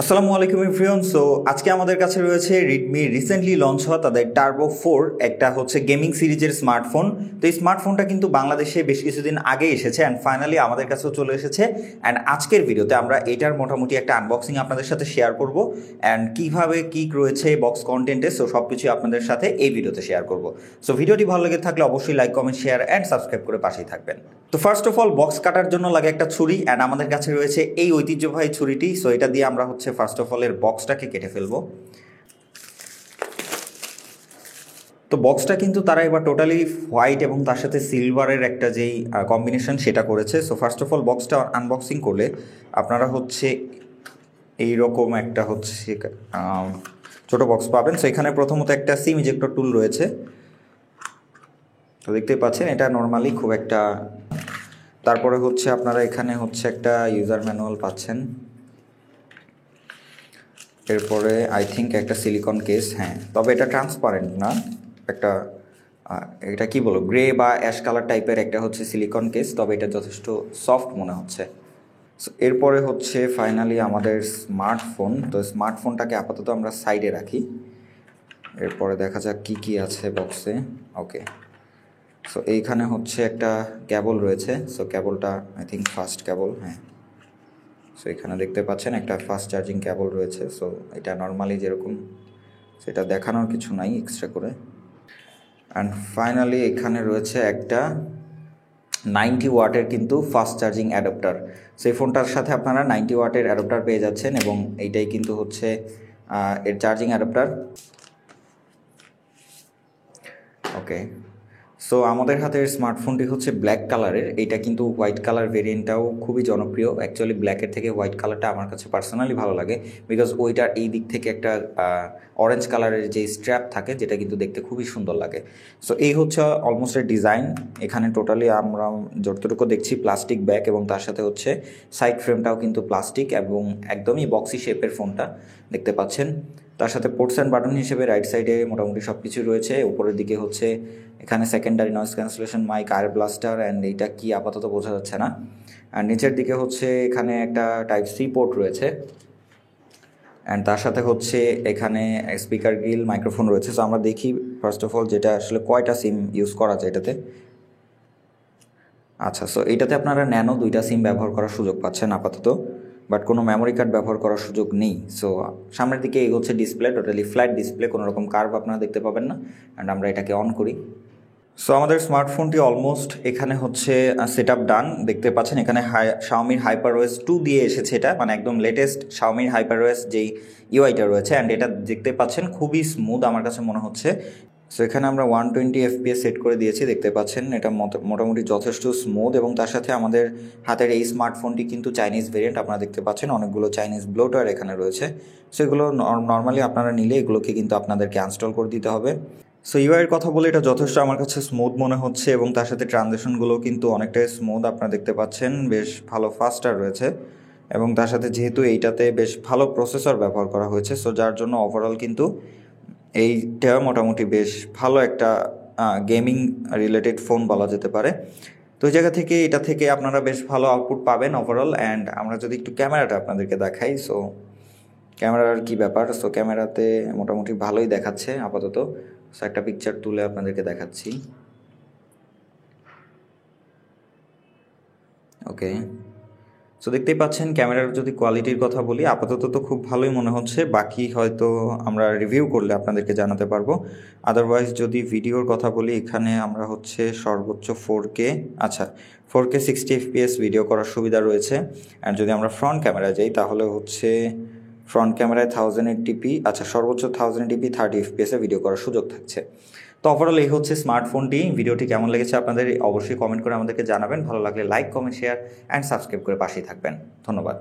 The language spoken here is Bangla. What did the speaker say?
আসসালামু আলাইকুম এভরিওয়ান। সো আজকে আমাদের কাছে রয়েছে রেডমি রিসেন্টলি লঞ্চ হওয়া তাদের টার্বো 4, একটা হচ্ছে গেমিং সিরিজের স্মার্টফোন। তো এই স্মার্টফোনটা কিন্তু বাংলাদেশে বেশ কিছুদিন আগে এসেছে অ্যান্ড ফাইনালি আমাদের কাছেও চলে এসেছে। অ্যান্ড আজকের ভিডিওতে আমরা এটার মোটামুটি একটা আনবক্সিং আপনাদের সাথে শেয়ার করব অ্যান্ড কীভাবে কী রয়েছে বক্স কন্টেন্টে, সো সব কিছুই আপনাদের সাথে এই ভিডিওতে শেয়ার করব। সো ভিডিওটি ভালো লেগে থাকলে অবশ্যই like, comment, share and subscribe করে পাশেই থাকবেন। তো ফার্স্ট অফ অল বক্স কাটার জন্য লাগে একটা ছুরি অ্যান্ড আমাদের কাছে রয়েছে এই ঐতিহ্যবাহী ছুরিটি। সো এটা দিয়ে আমরা হচ্ছে ফার্স্ট অফ অল এর বক্সটাকে কেটে ফেলবো। তো বক্সটা কিন্তু তারা এবার টোটালি হোয়াইট এবং তার সাথে সিলভারের একটা যেই কম্বিনেশন সেটা করেছে। সো ফার্স্ট অফ অল বক্সটা আনবক্সিং করলে আপনারা হচ্ছে এইরকম একটা হচ্ছে ছোট বক্স পাবেন। সো এখানে প্রথমত একটা সিম ইজেক্টর টুল রয়েছে, তো দেখতেই পাচ্ছেন এটা নর্মালি খুব একটা। তারপরে হচ্ছে আপনারা এখানে হচ্ছে একটা ইউজার ম্যানুয়াল পাচ্ছেন। এরপরে আই থিঙ্ক একটা সিলিকন কেস, হ্যাঁ তবে এটা ট্রান্সপারেন্ট না, একটা এটা কি বলবো গ্রে বা অ্যাশ কালার টাইপের একটা হচ্ছে সিলিকন কেস, তবে এটা যথেষ্ট সফট মনে হচ্ছে। এরপরে হচ্ছে ফাইনালি আমাদের স্মার্টফোন। তো স্মার্টফোনটাকে আপাতত আমরা সাইডে রাখি, এরপরে দেখা যাক কি কি আছে বক্সে। ওকে, সো এইখানে হচ্ছে একটা কেবল রয়েছে। সো কেবলটা আই থিঙ্ক ফাস্ট কেবল, হ্যাঁ। সো এখানে দেখতে পাচ্ছেন একটা ফাস্ট চার্জিং কেবল রয়েছে। সো এটা নর্মালি যেরকম, সেটা দেখানোর কিছু নাই এক্সট্রা করে। অ্যান্ড ফাইনালি এখানে রয়েছে একটা 90 ওয়াটের কিন্তু ফাস্ট চার্জিং অ্যাডাপ্টার। সো এই ফোনটার সাথে আপনারা 90 ওয়াটের অ্যাডাপ্টার পেয়ে যাচ্ছেন এবং এইটাই কিন্তু হচ্ছে এর চার্জিং অ্যাডাপ্টার। ওকে, সো আমাদের হাতের স্মার্টফোনটি হচ্ছে ব্ল্যাক কালারের। এইটা কিন্তু হোয়াইট কালার ভেরিয়েন্টটাও খুবই জনপ্রিয়। অ্যাকচুয়ালি ব্ল্যাকের থেকে হোয়াইট কালারটা আমার কাছে পার্সোনালি ভালো লাগে, বিকজ ওইটার এই দিক থেকে একটা অরেঞ্জ কালারের যে স্ট্র্যাপ থাকে যেটা কিন্তু দেখতে খুবই সুন্দর লাগে। সো এই হচ্ছে অলমোস্ট এর ডিজাইন। এখানে টোটালি আমরা যতটুকু দেখছি প্লাস্টিক ব্যাগ এবং তার সাথে হচ্ছে সাইড ফ্রেমটাও কিন্তু প্লাস্টিক এবং একদমই বক্সি শেপের ফোনটা দেখতে পাচ্ছেন। তার সাথে পোর্টস অ্যান্ড বাটন হিসেবে রাইট সাইডে মোটামুটি সব কিছু রয়েছে। উপরের দিকে হচ্ছে এখানে secondary noise cancellation mic, ear blaster and এইটা কি আপাতত বোঝা যাচ্ছে না। আর নিচের দিকে হচ্ছে এখানে একটা টাইপ সি পোর্ট রয়েছে অ্যান্ড তার সাথে হচ্ছে এখানে স্পিকার গ্রিল, মাইক্রোফোন রয়েছে। সো আমরা দেখি ফার্স্ট অফ অল যেটা আসলে কয়টা সিম ইউজ করা যায় এটাতে। আচ্ছা, সো এইটাতে আপনারা ন্যানো 2টা সিম ব্যবহার করার সুযোগ পাচ্ছেন আপাতত, বাট কোনো মেমোরি কার্ড ব্যবহার করার সুযোগ নেই। সো সামনের দিকে এই হচ্ছে ডিসপ্লে, টোটালি ফ্ল্যাট ডিসপ্লে, কোনো রকম কার্ভ আপনারা দেখতে পাবেন না। অ্যান্ড আমরা এটাকে অন করি। সো আমাদের স্মার্টফোনটি অলমোস্ট এখানে হচ্ছে সেট আপ ডান। দেখতে পাচ্ছেন এখানে শাওমির HyperOS 2 দিয়ে এসেছে, এটা মানে একদম লেটেস্ট শাওমির HyperOS যেই ইউআইটা রয়েছে। অ্যান্ড এটা দেখতে পাচ্ছেন খুবই স্মুথ আমার কাছে মনে হচ্ছে। সো এখানে আমরা 120 FPS সেট করে দিয়েছি, দেখতে পাচ্ছেন এটা মোটামুটি যথেষ্ট স্মুথ। এবং তার সাথে আমাদের হাতের এই স্মার্টফোনটি কিন্তু চাইনিজ ভেরিয়েন্ট, আপনারা দেখতে পাচ্ছেন অনেকগুলো চাইনিজ ব্লোটওয়্যার এখানে রয়েছে। সো এগুলো নর্মালি আপনারা নিলে এগুলোকে কিন্তু আপনাদেরকে আনস্টল করে দিতে হবে। সো ইউআইয়ের কথা বলে এটা যথেষ্ট আমার কাছে স্মুথ মনে হচ্ছে এবং তার সাথে ট্রানজ্যাকশনগুলো কিন্তু অনেকটাই স্মুথ, আপনারা দেখতে পাচ্ছেন বেশ ভালো ফাস্টার রয়েছে। এবং তার সাথে যেহেতু এইটাতে বেশ ভালো প্রসেসর ব্যবহার করা হয়েছে, সো যার জন্য ওভারঅল কিন্তু এইটা মোটামুটি বেশ ভালো একটা গেমিং রিলেটেড ফোন বলা যেতে পারে। তো এই জায়গা থেকে এটা থেকে আপনারা বেশ ভালো আউটপুট পাবেন ওভারঅল। অ্যান্ড আমরা যদি একটু ক্যামেরাটা আপনাদেরকে দেখাই, সো ক্যামেরার কি ব্যাপার। সো ক্যামেরাতে মোটামুটি ভালোই দেখাচ্ছে আপাতত। সো একটা পিকচার তুলে আপনাদেরকে দেখাচ্ছি। ওকে, সো দেখতেই পাচ্ছেন ক্যামেরার যদি কোয়ালিটির কথা বলি আপাতত তো খুব ভালোই মনে হচ্ছে, বাকি হয়তো আমরা রিভিউ করলে আপনাদেরকে জানাতে পারবো। আদারওয়াইজ যদি ভিডিওর কথা বলি, এখানে আমরা হচ্ছে সর্বোচ্চ 4K, আচ্ছা 4K 60 FPS ভিডিও করার সুবিধা রয়েছে। আর যদি আমরা ফ্রন্ট ক্যামেরায় যাই তাহলে হচ্ছে ফ্রন্ট ক্যামেরায় 1080p, আচ্ছা সর্বোচ্চ 1080p 30 FPS ভিডিও করার সুযোগ থাকছে। তো ওভারঅল এই হচ্ছে স্মার্টফোনটি। ভিডিওটি কেমন লেগেছে আপনাদের অবশ্যই কমেন্ট করে আমাদেরকে জানাবেন। ভালো লাগলে like, comment, share and subscribe করে পাশেই থাকবেন। ধন্যবাদ।